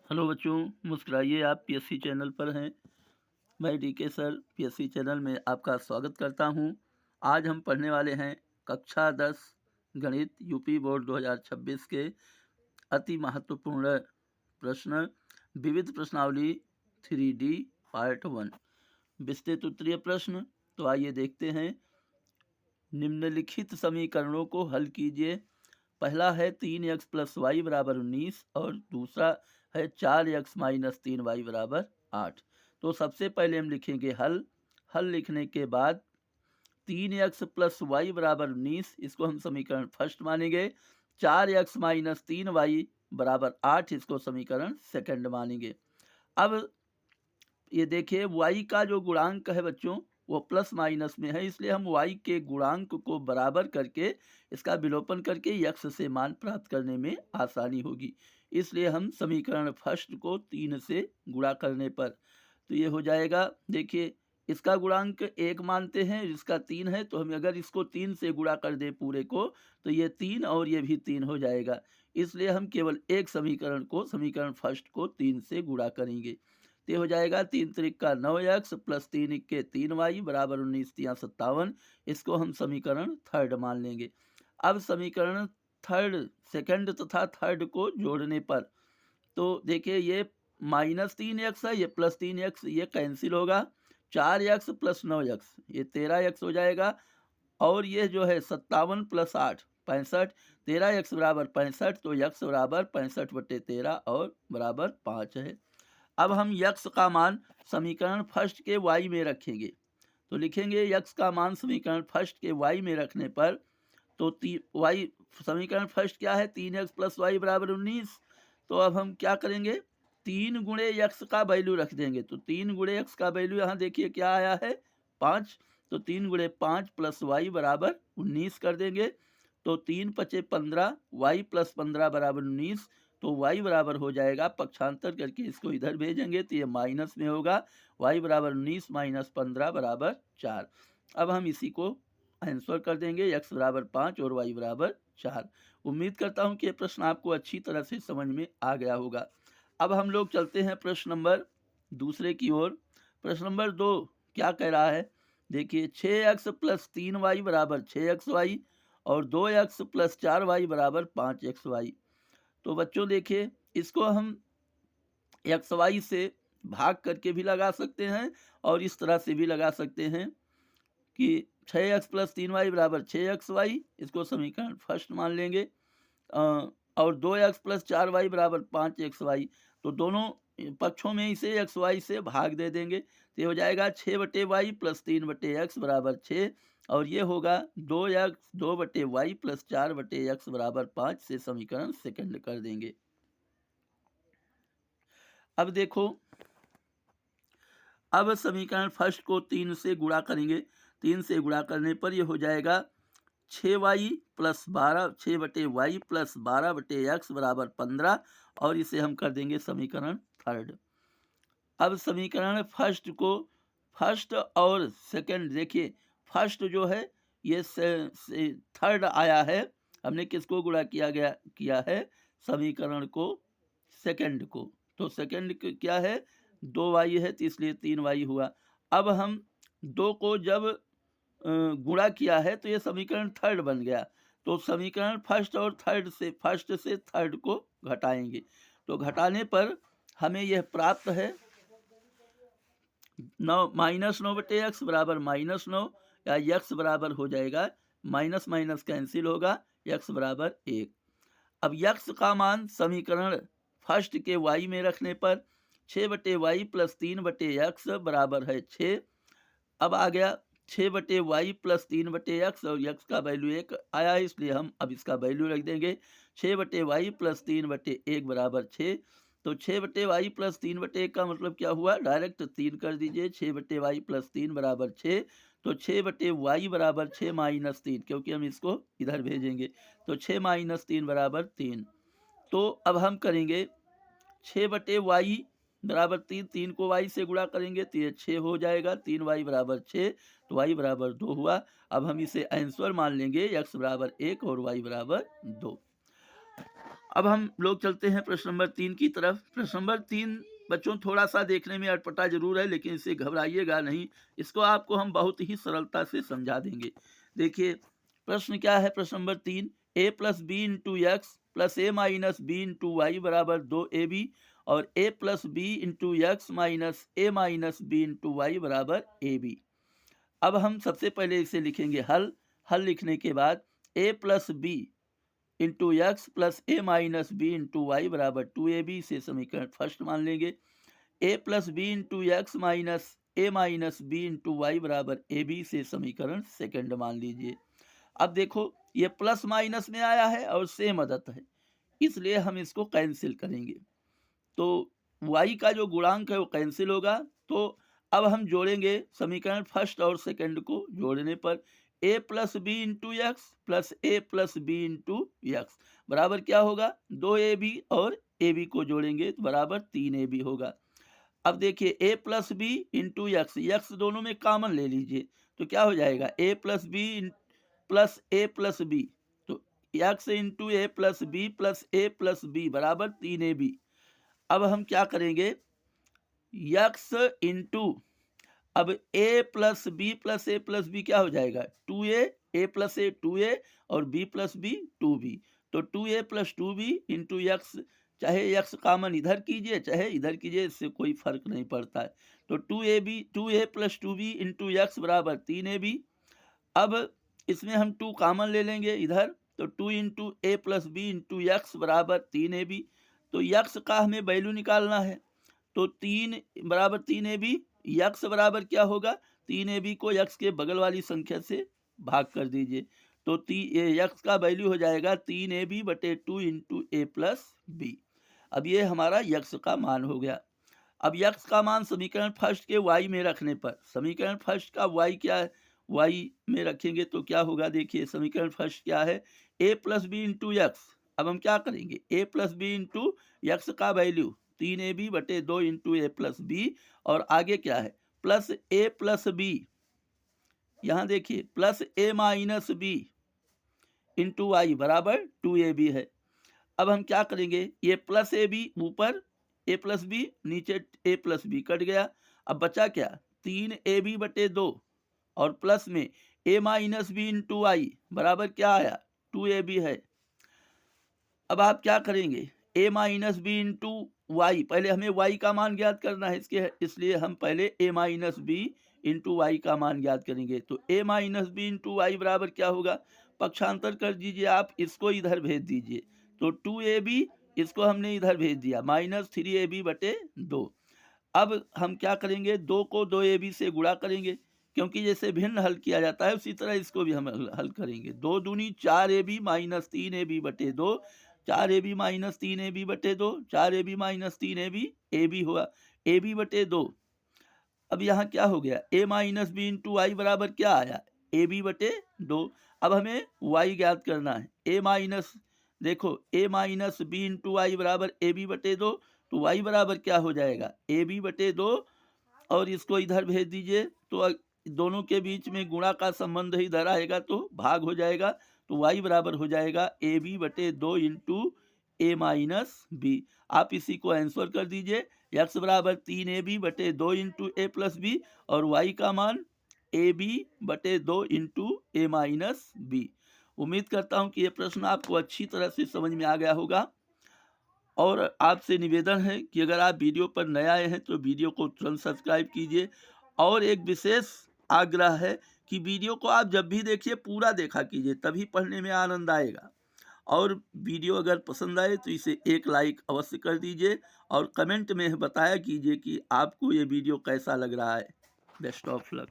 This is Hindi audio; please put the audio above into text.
हेलो बच्चों, मुस्कुराइए। आप पीएससी चैनल पर हैं। मैं डीके सर पीएससी चैनल में आपका स्वागत करता हूं। आज हम पढ़ने वाले हैं कक्षा 10 गणित यूपी बोर्ड 2026 के अति महत्वपूर्ण प्रश्न विविध प्रश्नावली 3D पार्ट 1 विस्तृत उत्तरीय प्रश्न। तो आइए देखते हैं। निम्नलिखित समीकरणों को हल कीजिए। पहला है 3x प्लस वाई बराबर 19 और दूसरा है 4x माइनस 3y बराबर 8। तो सबसे पहले हम लिखेंगे हल लिखने के बाद 3x प्लस वाई बराबर 19 इसको हम समीकरण फर्स्ट मानेंगे। 4x माइनस 3y बराबर 8 इसको समीकरण सेकंड मानेंगे। अब ये देखिए y का जो गुणांक है बच्चों वो प्लस माइनस में है, इसलिए हम y के गुणांक को बराबर करके इसका विलोपन करके x से मान प्राप्त करने में आसानी होगी। इसलिए हम समीकरण फर्स्ट को 3 से गुणा करने पर तो ये हो जाएगा। देखिए इसका गुणांक 1 मानते हैं, इसका 3 है, तो हम अगर इसको 3 से गुणा कर दें पूरे को तो ये 3 और ये भी 3 हो जाएगा। इसलिए हम केवल एक समीकरण फर्स्ट को 3 से गुणा करेंगे। तो हो जाएगा 3 त्रिक का 9x प्लस 3 इक्के 3y बराबर 19 तिया 57। इसको हम समीकरण थर्ड मान लेंगे। अब समीकरण सेकंड तथा थर्ड को जोड़ने पर तो देखिए ये -3x है, ये +3x, ये कैंसिल होगा। 4x प्लस 9x ये 13x हो जाएगा। और ये जो है 57 प्लस 8 65, 13x बराबर 65, तो x बराबर 65/13 और बराबर 5 है। अब हम यक्स का मान समीकरण फर्स्ट के y में रखेंगे। तो लिखेंगे यक्स का मान समीकरण फर्स्ट के y में रखने पर तो y समीकरण फर्स्ट क्या है 3x प्लस वाई बराबर 19। तो अब हम क्या करेंगे 3 गुणे यक्स का वैल्यू रख देंगे। तो 3 गुणे यक्स का वैल्यू यहाँ देखिए क्या आया है 5। तो 3 गुणे 5 प्लस वाई बराबर 19 कर देंगे। तो 3 पचे 15 वाई प्लस 15 बराबर 19। तो y बराबर हो जाएगा, पक्षांतर करके इसको इधर भेजेंगे तो ये माइनस में होगा। y बराबर 19 माइनस 15 बराबर 4। अब हम इसी को आंसर कर देंगे, x बराबर 5 और y बराबर 4। उम्मीद करता हूँ कि ये प्रश्न आपको अच्छी तरह से समझ में आ गया होगा। अब हम लोग चलते हैं प्रश्न नंबर दूसरे की ओर। प्रश्न नंबर 2 क्या कह रहा है देखिए 6x प्लस 3y बराबर 6xy और 2x प्लस 4y बराबर 5xy। तो बच्चों देखिए इसको हम एक्स वाई से भाग करके भी लगा सकते हैं और इस तरह से भी लगा सकते हैं कि 6x प्लस 3y बराबर 6xy, इसको समीकरण फर्स्ट मान लेंगे। और 2x प्लस 4y बराबर 5xy, तो दोनों पक्षों में इसे एक्स वाई से भाग दे देंगे। तो ये हो जाएगा 6/y प्लस 3/x बराबर 6 और ये होगा 2/y प्लस 4/x बराबर 5 से समीकरण सेकंड कर देंगे। अब देखो अब समीकरण फर्स्ट को 3 से गुणा करेंगे। 3 से गुणा करने पर ये हो जाएगा 6y plus 12 6/y plus 12/x बराबर 15 और इसे हम कर देंगे समीकरण थर्ड। अब समीकरण फर्स्ट और सेकंड देखिए, फर्स्ट जो है ये थर्ड आया है, हमने किसको गुणा किया है समीकरण को सेकंड को। तो सेकंड क्या है 2y है, तो इसलिए 3y हुआ। अब हम 2 को जब गुणा किया है तो ये समीकरण थर्ड बन गया। तो समीकरण फर्स्ट से थर्ड को घटाएंगे। तो घटाने पर हमें यह प्राप्त है 9 -9/x बराबर -9 या x बराबर हो जाएगा माइनस माइनस कैंसिल होगा x बराबर 1। अब x का मान समीकरण फर्स्ट के y में रखने पर 6/y प्लस 3/x बराबर है 6। अब आ गया 6/y प्लस 3/x और x का वैल्यू 1 आया है, इसलिए हम अब इसका वैल्यू रख देंगे 6/y प्लस 3/1 बराबर 6। तो 6/y प्लस 3/1 का मतलब क्या हुआ, डायरेक्ट 3 कर दीजिए। 6/y प्लस 3 बराबर 6। तो 6/y बराबर 6 माइनस 3, क्योंकि हम इसको इधर भेजेंगे। तो 6 माइनस 3 बराबर 3। तो अब हम करेंगे 6/y बराबर 3, 3 को y से गुणा करेंगे तो ये 6 हो जाएगा। 3y बराबर 6, तो y बराबर 2 हुआ। अब हम इसे आंसर मान लेंगे, x बराबर 1 और y बराबर 2। अब हम लोग चलते हैं प्रश्न नंबर 3 की तरफ। प्रश्न नंबर 3 बच्चों थोड़ा सा देखने में अटपटा जरूर है, लेकिन इसे घबराइएगा नहीं, इसको आपको हम बहुत ही सरलता से समझा देंगे। देखिए प्रश्न क्या है। प्रश्न number 3, A plus B into X plus A minus B into Y बराबर 2ab और A plus B into X minus B into Y बराबर ab। अब हम सबसे पहले इसे लिखेंगे हल। हल लिखने के बाद A plus B into X plus A minus B into Y बराबर 2ab से समीकरण फर्स्ट मान लेंगे। A plus B into X minus B into Y बराबर ए बी से समीकरण सेकंड मान लीजिए। अब देखो ये प्लस माइनस में आया है और सेम अदद है, इसलिए हम इसको कैंसिल करेंगे। तो वाई का जो गुणांक है वो कैंसिल होगा। तो अब हम जोड़ेंगे समीकरण फर्स्ट और सेकंड को जोड़ने पर A plus B into X plus A plus B into X बराबर क्या होगा 2ab और ab को जोड़ेंगे तो बराबर 3ab होगा। अब देखिए ए प्लस बी इंटू एक्स दोनों में कॉमन ले लीजिए तो क्या हो जाएगा ए प्लस बी प्लस बी तो एक्स इंटू ए प्लस बी बराबर 3ab। अब हम क्या करेंगे एक्स इंटू अब ए प्लस बी क्या हो जाएगा 2a प्लस ए 2a और b प्लस बी 2b। तो 2a plus 2b into X, चाहे एक्स कॉमन इधर कीजिए चाहे इधर कीजिए, इससे कोई फर्क नहीं पड़ता है। तो 2a plus 2b into X बराबर 3ab। अब इसमें हम 2 कॉमन ले लेंगे इधर, तो 2 इंटू ए प्लस बी इंटू एक्स बराबर 3ab। तो यक्स का हमें वैल्यू निकालना है, तो 3 बराबर 3ab। यक्स बराबर क्या होगा 3ab को यक्स के बगल वाली संख्या से भाग कर दीजिए, तो यक्स का वैल्यू हो जाएगा 3ab बटे 2 इंटू ए प्लस बी। अब ये हमारा यक्स का मान हो गया। अब यक्स का मान समीकरण फर्स्ट के वाई में रखने पर, समीकरण फर्स्ट का वाई क्या है, वाई में रखेंगे तो क्या होगा, देखिए समीकरण फर्स्ट क्या है ए प्लस बी इंटू एक्स। अब हम क्या करेंगे ए प्लस बी इंटू एक्स का वैल्यू 3ab बटे 2 इंटू ए प्लस बी और आगे क्या है प्लस ए प्लस बी, यहाँ देखिए plus A minus B into Y बराबर 2ab है। अब हम क्या करेंगे ये प्लस ए बी ऊपर ए प्लस बी नीचे ए प्लस बी कट गया। अब बचा क्या 3ab बटे 2 और प्लस में ए माइनस बी इंटू वाई बराबर क्या आया 2ab है। अब आप क्या करेंगे ए माइनस बी इंटू वाई, पहले हमें वाई का मान ज्ञात करना है इसके, इसलिए हम पहले ए माइनस बी इंटू वाई का मान ज्ञात करेंगे। तो ए माइनस बी इंटू वाई बराबर क्या होगा, पक्षांतर कर दीजिए आप, इसको इधर भेज दीजिए तो 2ab, इसको हमने इधर भेज दिया माइनस 3ab बटे 2। अब हम क्या करेंगे 2 को 2ab से गुणा करेंगे, क्योंकि जैसे भिन्न हल किया जाता है उसी तरह इसको भी हम हल करेंगे। 2 दूनी 4ab माइनस 3ab बटे 2, 4ab माइनस 3ab बटे 2, 4ab माइनस 3ab ab हुआ ab बटे 2। अब यहाँ क्या हो गया ए माइनस बी इंटू वाई बराबर क्या आया ए बी बटे 2। अब हमें वाई ज्ञात करना है ए माइनस, देखो ए माइनस बी इंटू वाई बराबर ए बी बटे 2, तो वाई बराबर क्या हो जाएगा ए बी बटे 2 और इसको इधर भेज दीजिए तो दोनों के बीच में गुणा का संबंध ही इधर आएगा तो भाग हो जाएगा, तो वाई बराबर हो जाएगा ए बी बटे 2 इंटू ए माइनस बी। आप इसी को आंसर कर दीजिए एक्स बराबर 3ab बटे 2 इंटू ए प्लस बी और वाई का मान ए बी बटे 2 इंटू ए माइनस बी। उम्मीद करता हूं कि ये प्रश्न आपको अच्छी तरह से समझ में आ गया होगा और आपसे निवेदन है कि अगर आप वीडियो पर नए आए हैं तो वीडियो को तुरंत सब्सक्राइब कीजिए। और एक विशेष आग्रह है कि वीडियो को आप जब भी देखिए पूरा देखा कीजिए, तभी पढ़ने में आनंद आएगा। और वीडियो अगर पसंद आए तो इसे एक लाइक अवश्य कर दीजिए और कमेंट में बताया कीजिए कि आपको ये वीडियो कैसा लग रहा है। Best of luck.